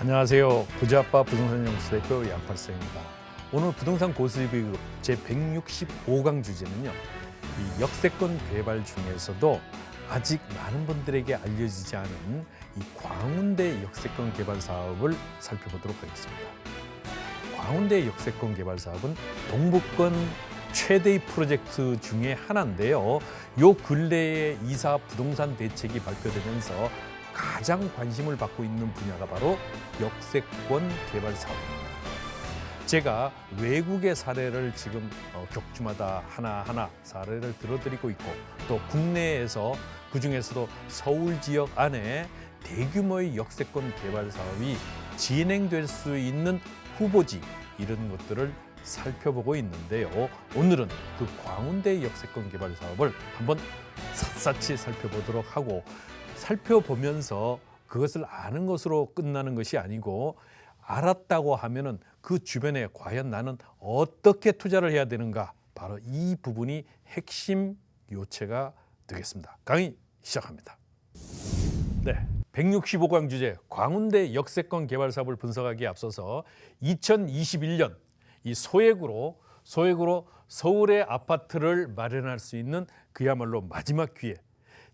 안녕하세요. 부자아빠 부동산 연구소 대표 양팔성입니다. 오늘 부동산 고수익급 제165강 주제는요. 이 역세권 개발 중에서도 아직 많은 분들에게 알려지지 않은 이 광운대 역세권 개발 사업을 살펴보도록 하겠습니다. 광운대 역세권 개발 사업은 동북권 최대의 프로젝트 중에 하나인데요. 요 근래에 이사 부동산 대책이 발표되면서 가장 관심을 받고 있는 분야가 바로 역세권 개발 사업입니다. 제가 외국의 사례를 지금 격주마다 하나하나 사례를 들어드리고 있고 또 국내에서 그중에서도 서울 지역 안에 대규모의 역세권 개발 사업이 진행될 수 있는 후보지 이런 것들을 살펴보고 있는데요. 오늘은 그 광운대 역세권 개발 사업을 한번 샅샅이 살펴보도록 하고 살펴보면서 그것을 아는 것으로 끝나는 것이 아니고 알았다고 하면은 그 주변에 과연 나는 어떻게 투자를 해야 되는가, 바로 이 부분이 핵심 요체가 되겠습니다. 강의 시작합니다. 네, 165강 주제 광운대 역세권 개발 사업을 분석하기에 앞서서 2021년 이 소액으로 서울의 아파트를 마련할 수 있는 그야말로 마지막 기회.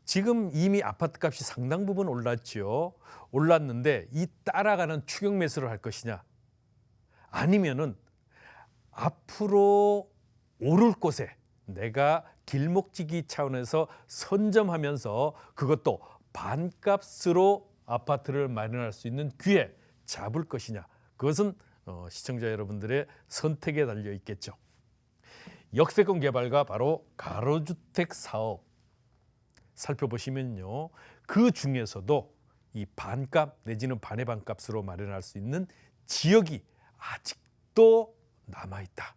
지금 이미 아파트 값이 상당 부분 올랐죠. 올랐는데 이 따라가는 추격 매수를 할 것이냐, 아니면은 앞으로 오를 곳에 내가 길목지기 차원에서 선점하면서 그것도 반값으로 아파트를 마련할 수 있는 기회 잡을 것이냐, 그것은 시청자 여러분들의 선택에 달려 있겠죠. 역세권 개발과 바로 가로주택 사업 살펴보시면요, 그 중에서도 이 반값 내지는 반의 반값으로 마련할 수 있는 지역이 아직도 남아있다.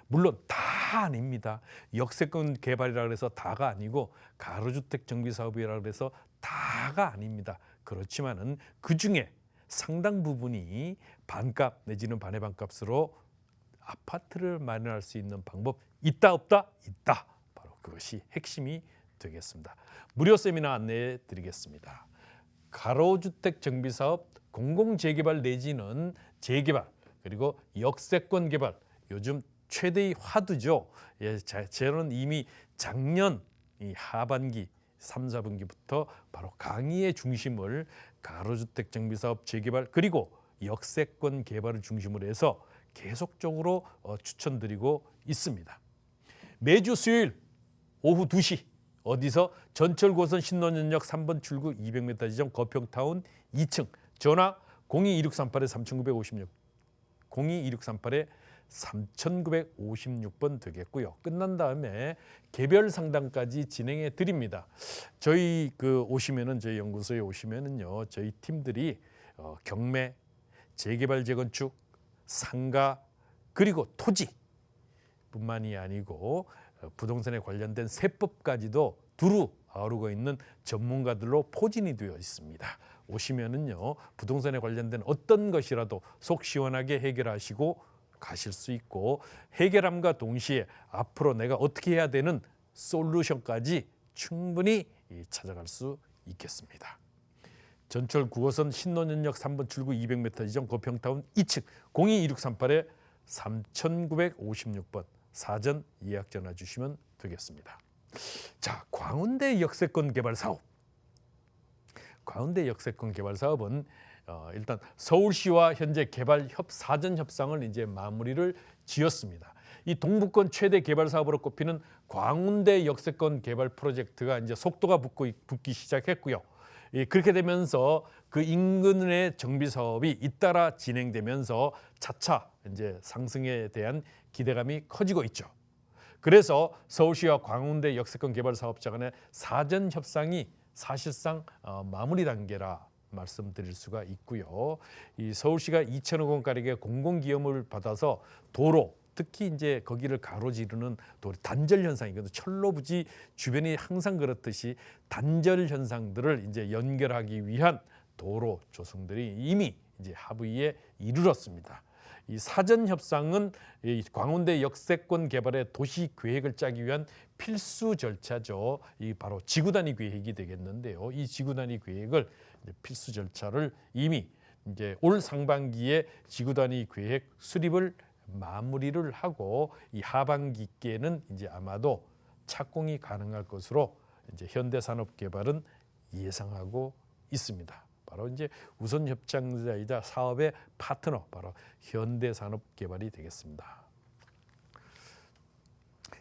물론 다 아닙니다. 역세권 개발이라 해서 다가 아니고 가로주택 정비사업이라 해서 다가 아닙니다. 그렇지만은 그 중에 상당 부분이 반값 내지는 반의 반값으로 아파트를 마련할 수 있는 방법 있다 없다? 있다. 바로 그것이 핵심이 되겠습니다. 무료 세미나 안내해 드리겠습니다. 가로주택 정비사업, 공공재개발 내지는 재개발, 그리고 역세권 개발, 요즘 최대의 화두죠. 저는 이미 작년 이 하반기 3, 4분기부터 바로 강의의 중심을 가로주택 정비사업 재개발 그리고 역세권 개발을 중심으로 해서 계속적으로 추천드리고 있습니다. 매주 수요일 오후 2시 어디서? 전철 고선 신논현역 3번 출구 200m 지점 거평타운 2층, 전화 02-2638-3956 02-2638-3956번 되겠고요. 끝난 다음에 개별 상담까지 진행해 드립니다. 저희 오시면은 저희 연구소에 오시면은요, 저희 팀들이 경매, 재개발 재건축, 상가 그리고 토지뿐만이 아니고 부동산에 관련된 세법까지도 두루 아우르고 있는 전문가들로 포진이 되어 있습니다. 오시면은요, 부동산에 관련된 어떤 것이라도 속 시원하게 해결하시고 가실 수 있고, 해결함과 동시에 앞으로 내가 어떻게 해야 되는 솔루션까지 충분히 찾아갈 수 있겠습니다. 전철 9호선 신논현역 3번 출구 200m 지점 거평타운 2층 02-2638-3956번 사전 예약 전화 주시면 되겠습니다. 자, 광운대 역세권 개발 사업. 광운대 역세권 개발 사업은 일단 서울시와 현재 개발 사전 협상을 이제 마무리를 지었습니다. 이 동북권 최대 개발 사업으로 꼽히는 광운대 역세권 개발 프로젝트가 이제 속도가 붙기 시작했고요. 그렇게 되면서 그 인근의 정비 사업이 잇따라 진행되면서 차차 이제 상승에 대한 기대감이 커지고 있죠. 그래서 서울시와 광운대 역세권 개발 사업자 간의 사전 협상이 사실상 마무리 단계라 말씀드릴 수가 있고요. 이 서울시가 2천억 원가량의 공공기여금을 받아서 도로, 특히 이제 거기를 가로지르는 도로 단절 현상이거든요. 철로 부지 주변이 항상 그렇듯이 단절 현상들을 이제 연결하기 위한 도로 조성들이 이미 이제 하부위에 이르렀습니다. 이 사전 협상은 이 광운대 역세권 개발의 도시 계획을 짜기 위한 필수 절차죠. 이 바로 지구 단위 계획이 되겠는데요. 이 지구 단위 계획을 필수 절차를 이미 이제 올 상반기에 지구 단위 계획 수립을 마무리를 하고 이 하반기께는 이제 아마도 착공이 가능할 것으로 이제 현대산업개발은 예상하고 있습니다. 바로 이제 우선 협상자이자 사업의 파트너 바로 현대산업개발이 되겠습니다.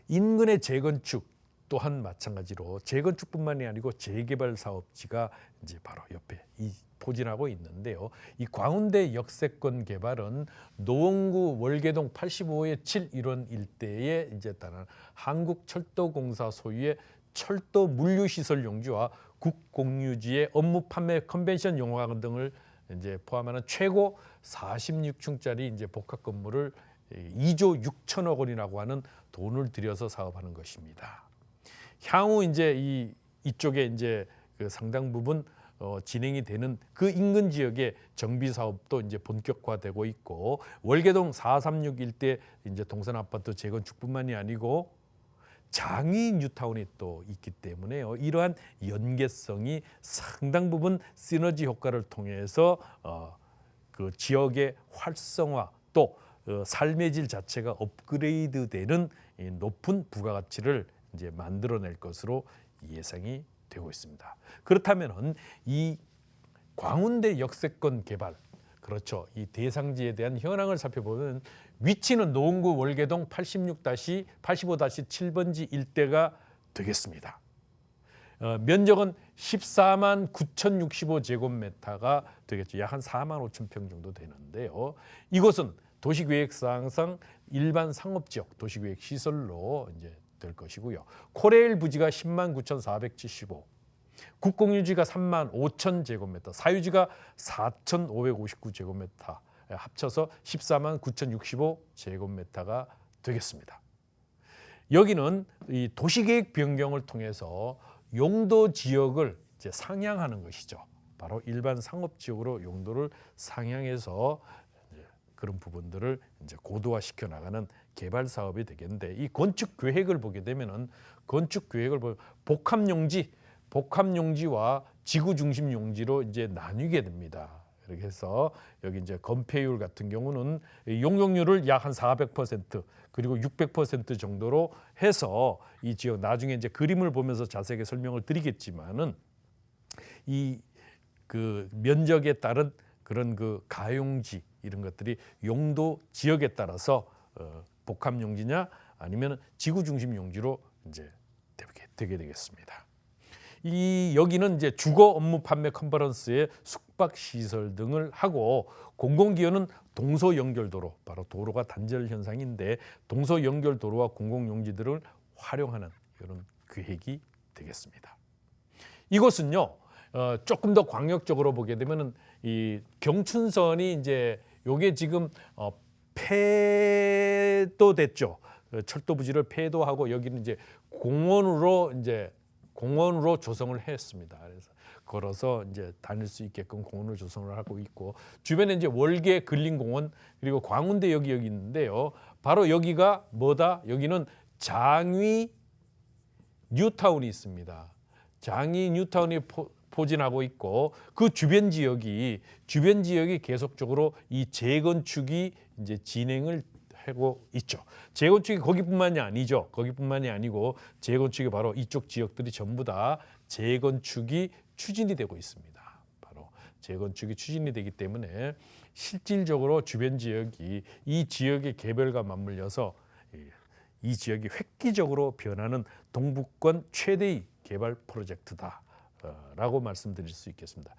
인근의 재건축 또한 마찬가지로 재건축뿐만이 아니고 재개발 사업지가 이제 바로 옆에 포진하고 있는데요. 이 광운대 역세권 개발은 노원구 월계동 85의 7 일원 일대에 이제 따른 한국철도공사 소유의 철도 물류시설 용지와 국공유지의 업무 판매 컨벤션 용화관 등을 이제 포함하는 최고 46층짜리 이제 복합 건물을 2조 6천억 원이라고 하는 돈을 들여서 사업하는 것입니다. 향후 이제 이쪽에 이제 그 상당 부분 진행이 되는 그 인근 지역의 정비 사업도 이제 본격화되고 있고 월계동 436 일대 이제 동산 아파트 재건축뿐만이 아니고 장위 뉴타운이 또 있기 때문에요. 이러한 연계성이 상당 부분 시너지 효과를 통해서 그 지역의 활성화 또 삶의 질 자체가 업그레이드되는 높은 부가가치를 이제 만들어낼 것으로 예상이 되고 있습니다. 그렇다면은 이 광운대 역세권 개발 그렇죠. 이 대상지에 대한 현황을 살펴보면 위치는 노원구 월계동 85-7번지 일대가 되겠습니다. 면적은 14만 9,065제곱미터가 되겠죠. 약 한 4만 5천 평 정도 되는데요. 이곳은 도시계획사항상 일반 상업지역 도시계획 시설로 이제 될 것이고요. 코레일 부지가 10만 9,475, 국공유지가 3만 5천 제곱미터, 사유지가 4,559제곱미터 합쳐서 14만 9,065 제곱미터가 되겠습니다. 여기는 이 도시계획 변경을 통해서 용도 지역을 이제 상향하는 것이죠. 바로 일반 상업지역으로 용도를 상향해서 그런 부분들을 이제 고도화시켜 나가는 개발 사업이 되겠는데 이 건축 계획을 보게 되면은 건축 계획을 복합 용지와 지구 중심 용지로 이제 나뉘게 됩니다. 이렇게 해서 여기 이제 건폐율 같은 경우는 용적률을 약 한 400% 그리고 600% 정도로 해서 이 지역 나중에 이제 그림을 보면서 자세하게 설명을 드리겠지만은 이 그 면적에 따른 그런 그 가용지 이런 것들이 용도 지역에 따라서 복합 용지냐 아니면 지구 중심 용지로 이제 되게 되겠습니다. 여기는 이제 주거 업무 판매 컨퍼런스의 숙박 시설 등을 하고 공공기여는 동서 연결도로 바로 도로가 단절 현상인데 동서 연결도로와 공공용지들을 활용하는 이런 계획이 되겠습니다. 이곳은요 조금 더 광역적으로 보게 되면은 이 경춘선이 이제 요게 지금 폐도됐죠. 철도 부지를 폐도하고 여기는 이제 공원으로 조성을 했습니다. 그래서 걸어서 이제 다닐 수 있게끔 공원을 조성을 하고 있고 주변에 이제 월계 근린공원 그리고 광운대역이 여기 있는데요. 바로 여기가 뭐다? 여기는 장위 뉴타운이 있습니다. 장위 뉴타운이 포진하고 있고 그 주변 지역이 계속적으로 이 재건축이 이제 진행을 하고 있죠. 재건축이 거기뿐만이 아니죠. 거기뿐만이 아니고 재건축이 바로 이쪽 지역들이 전부 다 재건축이 추진이 되고 있습니다. 바로 재건축이 추진이 되기 때문에 실질적으로 주변 지역이 이 지역의 개별과 맞물려서 이 지역이 획기적으로 변하는 동북권 최대의 개발 프로젝트다라고 말씀드릴 수 있겠습니다.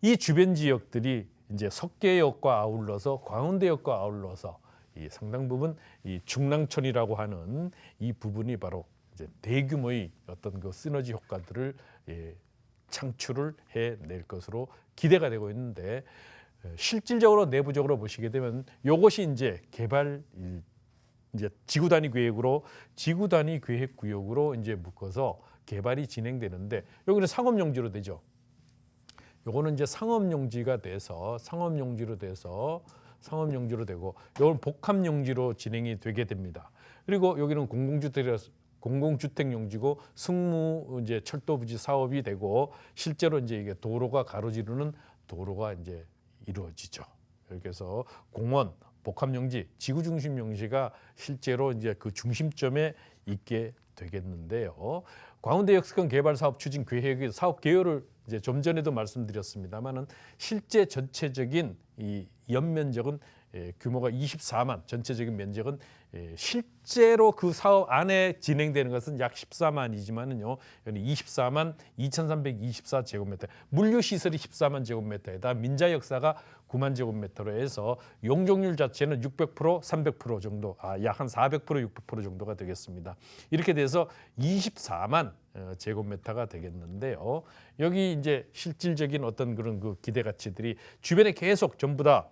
이 주변 지역들이 이제 석계역과 아울러서 광운대역과 아울러서 이 상당 부분 이 중랑천이라고 하는 이 부분이 바로 이제 대규모의 어떤 그 시너지 효과들을 창출을 해낼 것으로 기대가 되고 있는데 실질적으로 내부적으로 보시게 되면 이것이 이제 개발 이제 지구 단위 계획으로 지구 단위 계획 구역으로 이제 묶어서 개발이 진행되는데 여기는 상업용지로 되죠. 요거는 이제 상업용지가 돼서 상업용지로 되고 이건 복합용지로 진행이 되게 됩니다. 그리고 여기는 공공주택 용지고 승무 이제 철도 부지 사업이 되고 실제로 이제 이게 도로가 가로지르는 도로가 이제 이루어지죠. 그래서 공원, 복합용지, 지구중심용지가 실제로 이제 그 중심점에 있게 되겠는데요. 광운대 역세권 개발 사업 추진 계획의 사업 개요를 이제 좀 전에도 말씀드렸습니다만은 실제 전체적인 이 연면적은 규모가 24만, 전체적인 면적은 실제로 그 사업 안에 진행되는 것은 약 14만이지만은요, 24만 2,324 제곱미터, 물류 시설이 14만 제곱미터에다 민자 역사가 9만 제곱미터로 해서 용적률 자체는 600%, 300% 정도, 약 한 400%, 600% 정도가 되겠습니다. 이렇게 돼서 24만 제곱미터가 되겠는데요. 여기 이제 실질적인 어떤 그런 그 기대 가치들이 주변에 계속 전부 다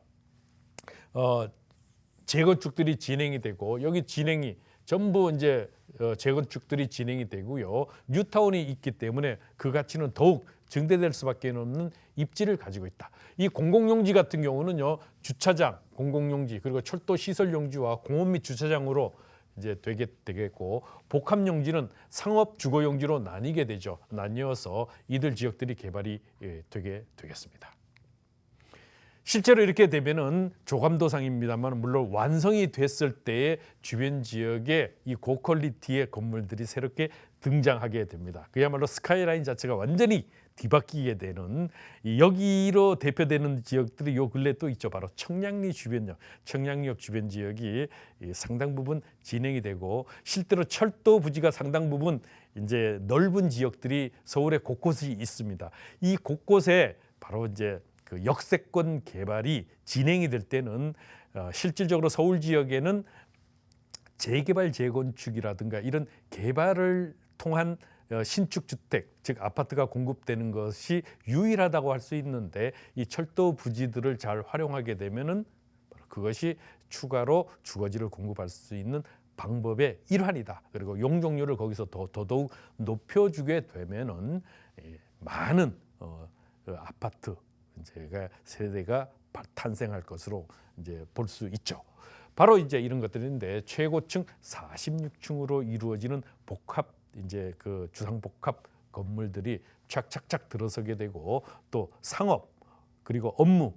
재건축들이 진행이 되고, 여기 진행이 전부 이제 재건축들이 진행이 되고요. 뉴타운이 있기 때문에 그 가치는 더욱 증대될 수밖에 없는 입지를 가지고 있다. 이 공공용지 같은 경우는요, 주차장, 공공용지, 그리고 철도 시설용지와 공원 및 주차장으로 이제 되겠고, 복합용지는 상업 주거용지로 나뉘게 되죠. 나뉘어서 이들 지역들이 개발이 되게 되겠습니다. 실제로 이렇게 되면은 조감도상입니다만, 물론 완성이 됐을 때의 주변 지역에 이 고퀄리티의 건물들이 새롭게 등장하게 됩니다. 그야말로 스카이라인 자체가 완전히 뒤바뀌게 되는, 여기로 대표되는 지역들이 요 근래 또 있죠. 바로 청량리 주변역, 청량리역 주변 지역이 상당 부분 진행이 되고, 실제로 철도 부지가 상당 부분 이제 넓은 지역들이 서울의 곳곳이 있습니다. 이 곳곳에 바로 이제 그 역세권 개발이 진행이 될 때는 실질적으로 서울 지역에는 재개발 재건축이라든가 이런 개발을 통한 신축 주택, 즉 아파트가 공급되는 것이 유일하다고 할 수 있는데, 이 철도 부지들을 잘 활용하게 되면은 그것이 추가로 주거지를 공급할 수 있는 방법의 일환이다. 그리고 용적률을 거기서 더더욱 높여주게 되면은 많은 아파트 세대가 탄생할 것으로 이제 볼 수 있죠. 바로 이제 이런 것들인데, 최고층 46층으로 이루어지는 복합, 이제 그 주상복합 건물들이 착착착 들어서게 되고, 또 상업, 그리고 업무,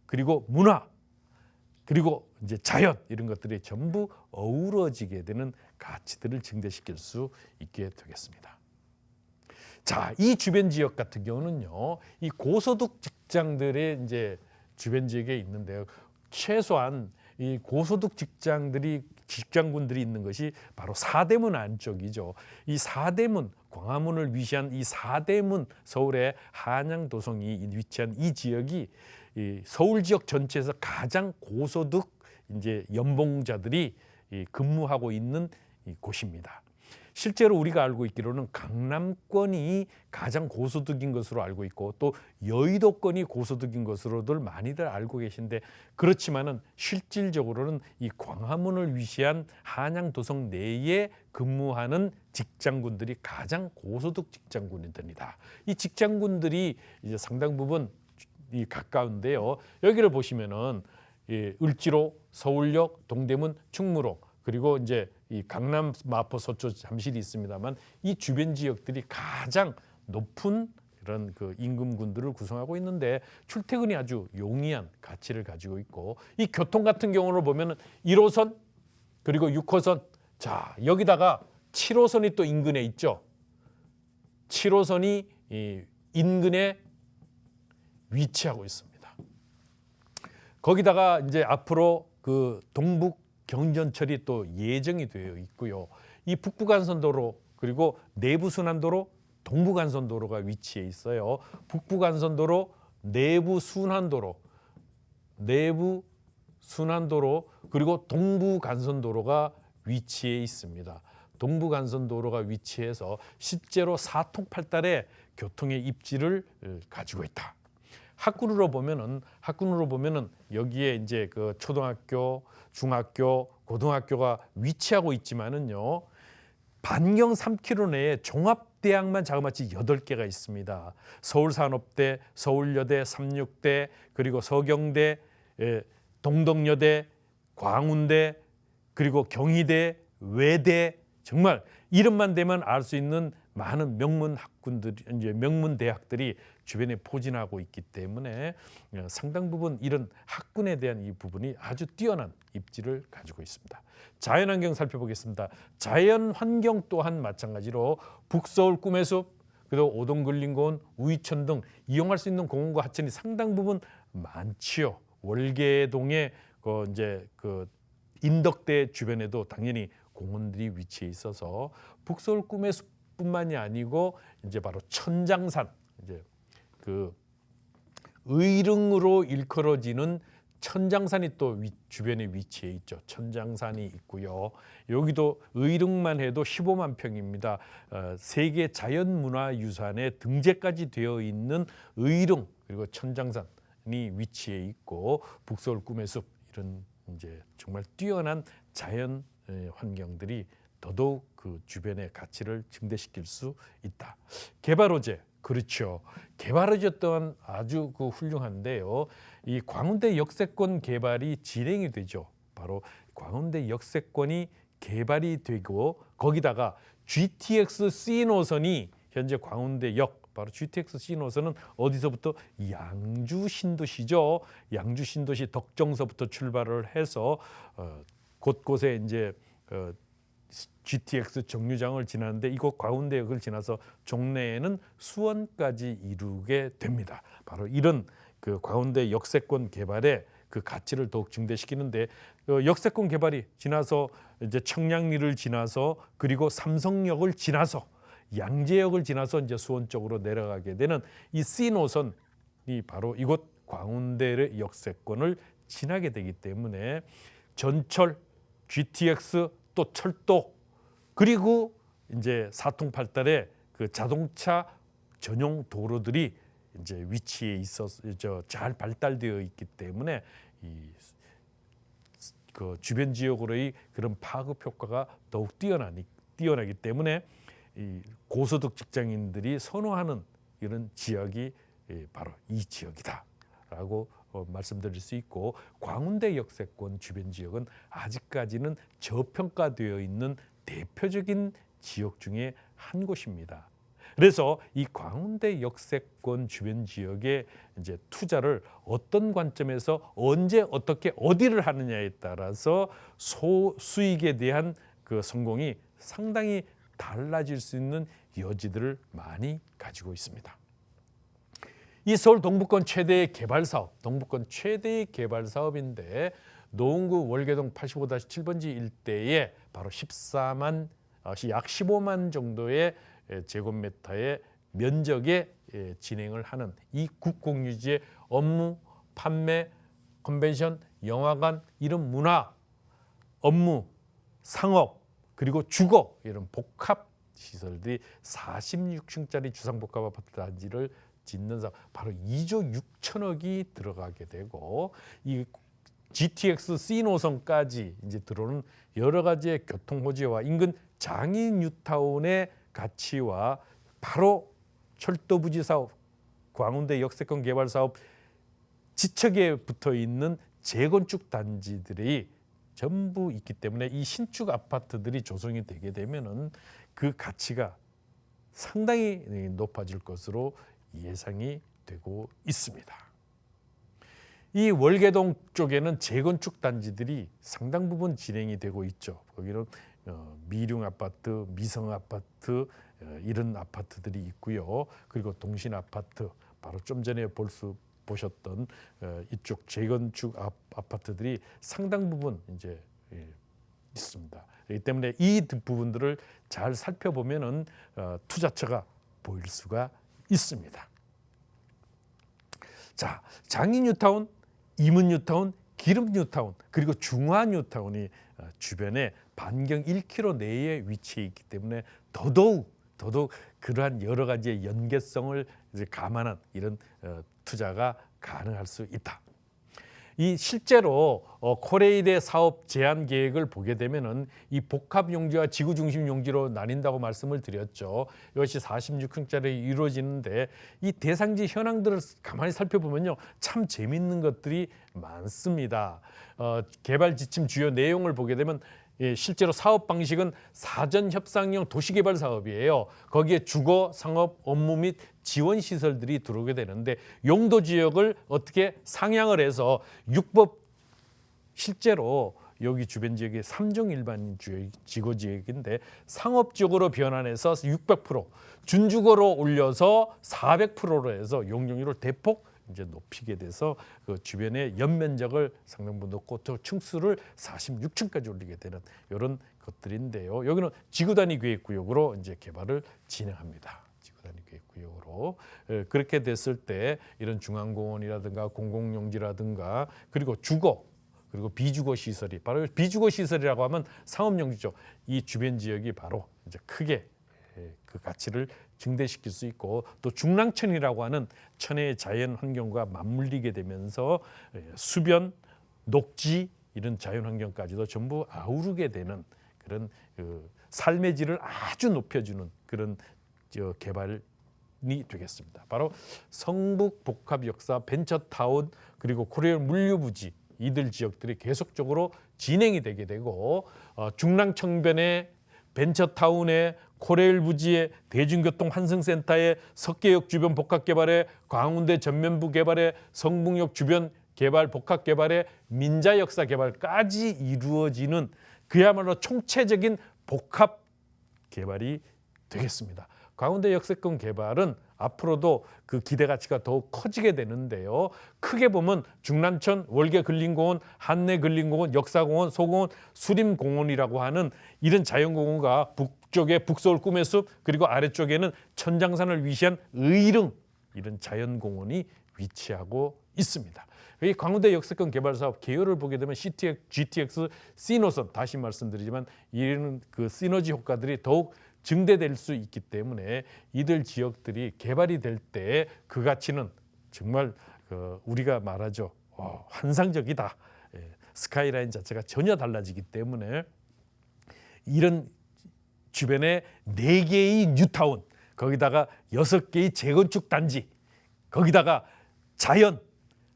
그리고 문화, 그리고 이제 자연, 이런 것들이 전부 어우러지게 되는 가치들을 증대시킬 수 있게 되겠습니다. 자, 이 주변 지역 같은 경우는요, 이 고소득 직장들의 이제 주변 지역에 있는데요, 최소한 이 고소득 직장군들이 있는 것이 바로 사대문 안쪽이죠. 이 사대문, 광화문을 위시한 이 사대문, 서울의 한양 도성이 위치한 이 지역이 이 서울 지역 전체에서 가장 고소득 이제 연봉자들이 근무하고 있는 곳입니다. 실제로 우리가 알고 있기로는 강남권이 가장 고소득인 것으로 알고 있고, 또 여의도권이 고소득인 것으로들 많이들 알고 계신데, 그렇지만은 실질적으로는 이 광화문을 위시한 한양 도성 내에 근무하는 직장군들이 가장 고소득 직장군들이다. 이 직장군들이 이제 상당 부분 가까운데요. 여기를 보시면은 을지로, 서울역, 동대문, 충무로, 그리고 이제 이 강남, 마포, 서초, 잠실이 있습니다만, 이 주변 지역들이 가장 높은 그런 그 임금군들을 구성하고 있는데, 출퇴근이 아주 용이한 가치를 가지고 있고, 이 교통 같은 경우를 보면은 1호선, 그리고 6호선, 자, 여기다가 7호선이 또 인근에 있죠. 7호선이 인근에 위치하고 있습니다. 거기다가 이제 앞으로 그 동북 경전철이 또 예정이 되어 있고요. 이 북부간선도로, 그리고 내부순환도로, 동부간선도로가 위치해 있어요. 북부간선도로, 내부순환도로, 그리고 동부간선도로가 위치해 있습니다. 동부간선도로가 위치해서 실제로 사통팔달의 교통의 입지를 가지고 있다. 학군으로 보면은 여기에 이제 그 초등학교, 중학교, 고등학교가 위치하고 있지만은요, 반경 3km 내에 종합대학만 자그마치 8개가 있습니다. 서울산업대, 서울여대, 삼육대, 그리고 서경대, 동덕여대, 광운대, 그리고 경희대, 외대, 정말 이름만 대면 알 수 있는 많은 명문 학군들이, 이제 명문 대학들이 주변에 포진하고 있기 때문에 상당 부분 이런 학군에 대한 이 부분이 아주 뛰어난 입지를 가지고 있습니다. 자연환경 살펴보겠습니다. 자연환경 또한 마찬가지로 북서울 꿈의 숲, 그리고 오동근린공원, 우이천 등 이용할 수 있는 공원과 하천이 상당 부분 많지요. 월계동의 그 인덕대 주변에도 당연히 공원들이 위치해 있어서 북서울 꿈의 숲뿐만이 아니고 이제 바로 천장산, 이제 그 의릉으로 일컬어지는 천장산이 또 주변에 위치해 있죠. 천장산이 있고요. 여기도 의릉만 해도 15만 평입니다. 세계 자연문화유산에 등재까지 되어 있는 의릉 그리고 천장산이 위치해 있고 북서울 꿈의 숲 이런 이제 정말 뛰어난 자연 환경들이 더더욱 그 주변의 가치를 증대시킬 수 있다. 개발호재. 그렇죠. 개발호재 또한 아주 그 훌륭한데요. 이 광운대 역세권 개발이 진행이 되죠. 바로 광운대 역세권이 개발이 되고 거기다가 GTX C 노선이 현재 광운대역 바로 GTX C 노선은 어디서부터 양주 신도시죠. 양주 신도시 덕정서부터 출발을 해서 곳곳에 이제 GTX 정류장을 지나는데 이곳 광운대역을 지나서 종래에는 수원까지 이루게 됩니다. 바로 이런 그 광운대 역세권 개발의 그 가치를 더욱 증대시키는데 역세권 개발이 지나서 이제 청량리를 지나서 그리고 삼성역을 지나서 양재역을 지나서 이제 수원 쪽으로 내려가게 되는 이 C 노선이 바로 이곳 광운대의 역세권을 지나게 되기 때문에 전철, GTX 또 철도 그리고 이제 사통팔달의 그 자동차 전용 도로들이 이제 위치에 있어서 잘 발달되어 있기 때문에 그 주변 지역으로의 그런 파급 효과가 더욱 뛰어나기 때문에 이 고소득 직장인들이 선호하는 이런 지역이 바로 이 지역이다라고 말씀드릴 수 있고 광운대 역세권 주변 지역은 아직까지는 저평가되어 있는 대표적인 지역 중에 한 곳입니다. 그래서 이 광운대 역세권 주변 지역에 이제 투자를 어떤 관점에서 언제 어떻게 어디를 하느냐에 따라서 수익에 대한 그 성공이 상당히 달라질 수 있는 여지들을 많이 가지고 있습니다. 이 서울 동부권 최대의 개발 사업, 동부권 최대의 개발 사업인데 노원구 월계동 85-7번지 일대에 바로 약 15만 정도의 제곱미터의 면적에 진행을 하는 이 국공유지의 업무, 판매, 컨벤션, 영화관, 이런 문화, 업무, 상업, 그리고 주거 이런 복합 시설들이 46층짜리 주상복합 아파트 단지를 짓는 사업, 바로 2조 6천억이 들어가게 되고 이 GTX C 노선까지 이제 들어오는 여러 가지의 교통 호재와 인근 장인 뉴타운의 가치와 바로 철도 부지 사업, 광운대 역세권 개발 사업 지척에 붙어 있는 재건축 단지들이 전부 있기 때문에 이 신축 아파트들이 조성이 되게 되면은 그 가치가 상당히 높아질 것으로 예상이 되고 있습니다. 이 월계동 쪽에는 재건축 단지들이 상당 부분 진행이 되고 있죠. 거기는 미룡 아파트, 미성 아파트 이런 아파트들이 있고요. 그리고 동신 아파트, 바로 좀 전에 보셨던 이쪽 재건축 아파트들이 상당 부분 이제 있습니다. 그렇기 때문에 이 부분들을 잘 살펴보면은 투자처가 보일 수가 있습니다. 자, 장인 뉴타운, 이문 뉴타운, 기름 뉴타운 그리고 중화 뉴타운이 주변에 반경 1km 내에 위치해 있기 때문에 더더욱 그러한 여러 가지의 연계성을 이제 감안한 이런 투자가 가능할 수 있다. 이 실제로 코레일의 사업 제한 계획을 보게 되면은 이 복합 용지와 지구 중심 용지로 나뉜다고 말씀을 드렸죠. 이것이 46층짜리 이루어지는데 이 대상지 현황들을 가만히 살펴보면요, 참 재밌는 것들이 많습니다. 개발 지침 주요 내용을 보게 되면 예, 실제로 사업 방식은 사전 협상형 도시개발 사업이에요. 거기에 주거, 상업, 업무 및 지원 시설들이 들어오게 되는데 용도 지역을 어떻게 상향을 해서 육법 실제로 여기 주변 지역의 3종 일반 지구 지역인데 상업 지역으로 변환해서 600%, 준주거로 올려서 400%로 해서 용적률을 대폭 이제 높이게 돼서 그 주변의 연면적을 상당부 높고 또 층수를 46층까지 올리게 되는 이런 것들인데요. 여기는 지구 단위 계획 구역으로 이제 개발을 진행합니다. 지구 단위 계획 구역으로 그렇게 됐을 때 이런 중앙공원이라든가 공공용지라든가 그리고 주거 그리고 비주거 시설이 바로 비주거 시설이라고 하면 상업용지죠. 이 주변 지역이 바로 이제 크게 그 가치를 증대시킬 수 있고 또 중랑천이라고 하는 천혜의 자연 환경과 맞물리게 되면서 수변, 녹지 이런 자연 환경까지도 전부 아우르게 되는 그런 그 삶의 질을 아주 높여주는 그런 개발이 되겠습니다. 바로 성북 복합역사 벤처타운 그리고 코리아 물류부지 이들 지역들이 계속적으로 진행이 되게 되고 중랑천변의 벤처타운에 코레일 부지에 대중교통 환승센터에 석계역 주변 복합개발에 광운대 전면부 개발에 성북역 주변 개발 복합개발에 민자역사 개발까지 이루어지는 그야말로 총체적인 복합개발이 되겠습니다. 광운대 역세권 개발은 앞으로도 그 기대 가치가 더욱 커지게 되는데요. 크게 보면 중랑천, 월계 근린공원, 한내 근린공원, 역사공원, 소공원, 수림공원이라고 하는 이런 자연공원과 북쪽에 북서울 꿈의 숲 그리고 아래쪽에는 천장산을 위시한 의릉 이런 자연공원이 위치하고 있습니다. 이 광운대 역세권 개발 사업 개요를 보게 되면 GTX, C노선 다시 말씀드리지만 이런 그 시너지 효과들이 더욱 증대될 수 있기 때문에 이들 지역들이 개발이 될 때 그 가치는 정말 우리가 말하죠. 환상적이다. 스카이라인 자체가 전혀 달라지기 때문에 이런 주변에 4개의 뉴타운 거기다가 6개의 재건축 단지 거기다가 자연,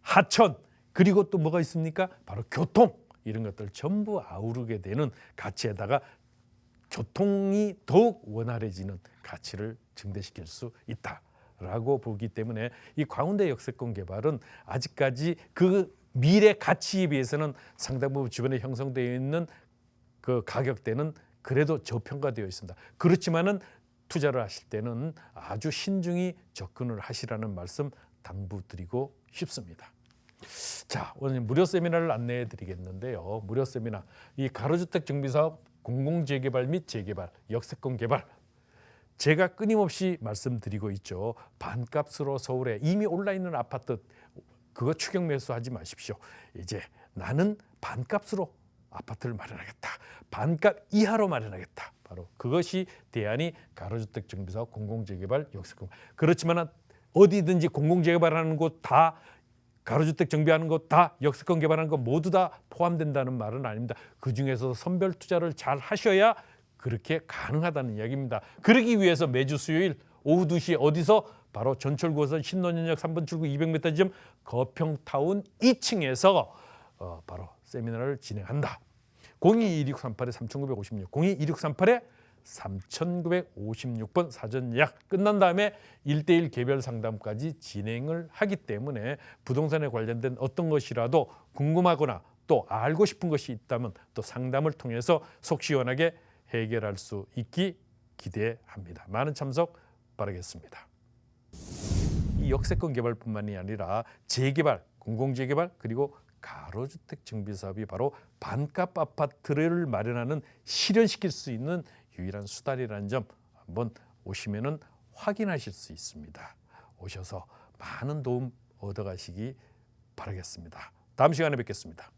하천 그리고 또 뭐가 있습니까? 바로 교통 이런 것들 전부 아우르게 되는 가치에다가 교통이 더욱 원활해지는 가치를 증대시킬 수 있다라고 보기 때문에 이 광운대 역세권 개발은 아직까지 그 미래 가치에 비해서는 상당 부분 주변에 형성되어 있는 그 가격대는 그래도 저평가되어 있습니다. 그렇지만은 투자를 하실 때는 아주 신중히 접근을 하시라는 말씀 당부드리고 싶습니다. 자, 오늘 무료 세미나를 안내해 드리겠는데요. 무료 세미나 이 가로주택 정비사업 공공재개발 및 재개발, 역세권 개발 제가 끊임없이 말씀드리고 있죠. 반값으로 서울에 이미 올라있는 아파트 그거 추격 매수하지 마십시오. 이제 나는 반값으로 아파트를 마련하겠다. 반값 이하로 마련하겠다. 바로 그것이 대안이 가로주택 정비사업 공공재개발, 역세권. 그렇지만 어디든지 공공재개발하는 곳 다 가로주택 정비하는 것 다 역세권 개발하는 것 모두 다 포함된다는 말은 아닙니다. 그중에서 선별 투자를 잘 하셔야 그렇게 가능하다는 이야기입니다. 그러기 위해서 매주 수요일 오후 2시 어디서 바로 전철 9호선 신논현역 3번 출구 200m 지점 거평타운 2층에서 바로 세미나를 진행한다. 02-2638-3956, 02-2638-3956번 사전 예약 끝난 다음에 1:1 개별 상담까지 진행을 하기 때문에 부동산에 관련된 어떤 것이라도 궁금하거나 또 알고 싶은 것이 있다면 또 상담을 통해서 속 시원하게 해결할 수 있기 기대합니다. 많은 참석 바라겠습니다. 이 역세권 개발뿐만이 아니라 재개발, 공공재개발 그리고 가로주택 정비사업이 바로 반값 아파트를 마련하는 실현시킬 수 있는 유일한 수단이라는 점 한번 오시면은 확인하실 수 있습니다. 오셔서 많은 도움 얻어가시기 바라겠습니다. 다음 시간에 뵙겠습니다.